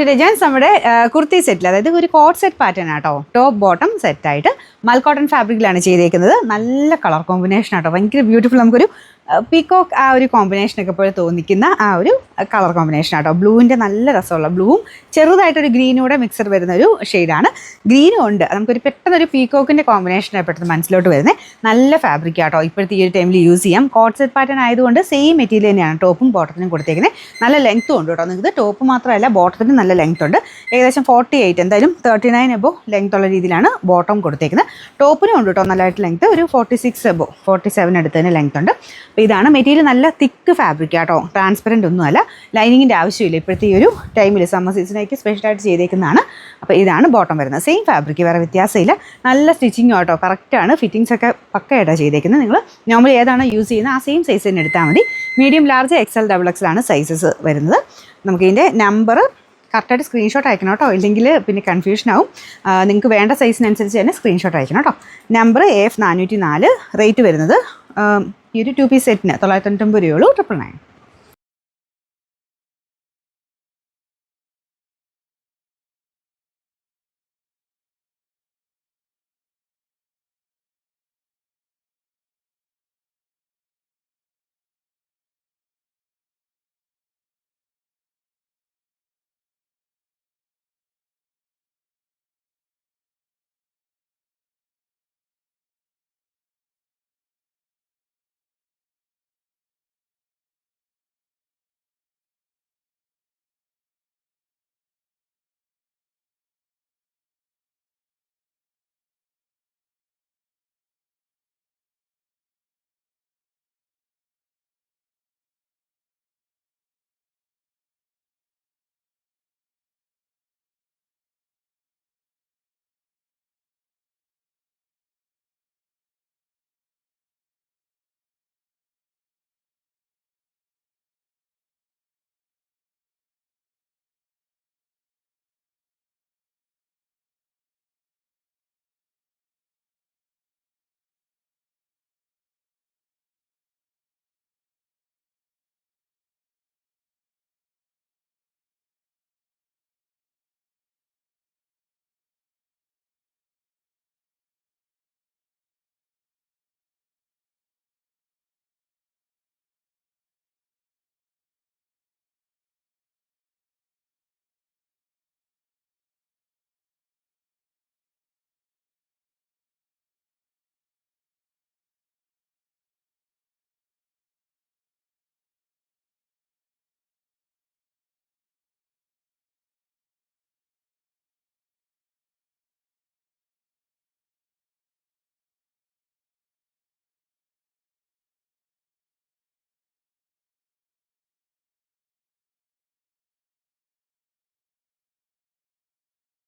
രജാൻസ് നമ്മുടെ കുർത്തി സെറ്റിൽ, അതായത് ഒരു കോട്ട് സെറ്റ് പാറ്റേൺ ആട്ടോ, ടോപ്പ് ബോട്ടം സെറ്റായിട്ട് മൽക്കോട്ടൺ ഫാബ്രിക്കിലാണ് ചെയ്തേക്കുന്നത്. നല്ല കളർ കോമ്പിനേഷൻ ആട്ടോ, ഭയങ്കര ബ്യൂട്ടിഫുൾ. നമുക്കൊരു പീക്കോക്ക് ആ ഒരു കോമ്പിനേഷനൊക്കെ പോലെ തോന്നിക്കുന്ന ആ ഒരു കളർ കോമ്പിനേഷൻ ആട്ടോ. ബ്ലൂവിൻ്റെ നല്ല രസമുള്ള ബ്ലൂവും ചെറുതായിട്ടൊരു ഗ്രീനൂടെ മിക്സർ വരുന്നൊരു ഷെയ്ഡാണ്. ഗ്രീനും ഉണ്ട്, നമുക്കൊരു പെട്ടെന്നൊരു പീക്കോക്കിൻ്റെ കോമ്പിനേഷനെ പെട്ടെന്ന് മനസ്സിലോട്ട് വരുന്നത്. നല്ല ഫാബ്രിക് ആട്ടോ, ഇപ്പോഴത്തെ ഈ ഒരു ടൈമിൽ യൂസ് ചെയ്യാം. കോട്ട് സെറ്റ് പാറ്റേൺ ആയതുകൊണ്ട് സെയിം മെറ്റീരിയൽ തന്നെയാണ് ടോപ്പും ബോട്ടത്തിനും കൊടുത്തേക്കുന്നത്. നല്ല ലെങ്ത്തും ഉണ്ട് കേട്ടോ. നിങ്ങൾക്ക് ടോപ്പ് മാത്രമല്ല ബോട്ടത്തിന് നല്ല ലെങ്ത് ഉണ്ട്. ഏകദേശം 48, എന്തായാലും 39 എബോ ലെങ്ത് ഉള്ള രീതിയിലാണ് ബോട്ടം കൊടുത്തേക്കുന്നത്. ടോപ്പിനും ഉണ്ട് കേട്ടോ നല്ലതായിട്ട് ലെങ്ത്ത്, ഒരു 46 എബോ 47 അടുത്തതിന് ലെങ്ത് ഉണ്ട്. അപ്പോൾ ഇതാണ് മെറ്റീരിയൽ. നല്ല തിക്ക് ഫാബ്രിക് ആട്ടോ, ട്രാൻസ്പെറൻറ്റ് ഒന്നുമല്ല. ലൈനിങ്ങിൻ്റെ ആവശ്യമില്ല ഇപ്പോഴത്തെ ഈ ഒരു ടൈമിൽ, സമ്മർ സീസണിലേക്ക് സ്പെഷ്യലായിട്ട് ചെയ്തേക്കുന്നതാണ്. അപ്പോൾ ഇതാണ് ബോട്ടം വരുന്നത്. സെയിം ഫാബ്രിക്, വേറെ വ്യത്യാസമില്ല. നല്ല സ്റ്റിച്ചിങ്ങും ആട്ടോ, കറക്റ്റാണ്. ഫിറ്റിങ്സ് ഒക്കെ പക്കയായിട്ടാണ് ചെയ്തേക്കുന്നത്. നിങ്ങൾ നോർമലി ഏതാണ് യൂസ് ചെയ്യുന്നത് ആ സെയിം സൈസ് തന്നെ എടുത്താൽ മതി. മീഡിയം, ലാർജ്, XL, XXL ആണ് സൈസസ് വരുന്നത്. നമുക്കിതിൻ്റെ നമ്പർ കറക്റ്റായിട്ട് സ്ക്രീൻഷോട്ട് അയക്കണം കേട്ടോ, ഇല്ലെങ്കിൽ പിന്നെ കൺഫ്യൂഷൻ ആവും. നിങ്ങൾക്ക് വേണ്ട സൈസിനനുസരിച്ച് തന്നെ സ്ക്രീൻഷോട്ട് അയക്കണം കേട്ടോ. Number AF 404. റേറ്റ് വരുന്നത് ഈ ഒരു 2 പീസ് സെറ്റിന് 990 രൂപയുള്ളൂ, 999.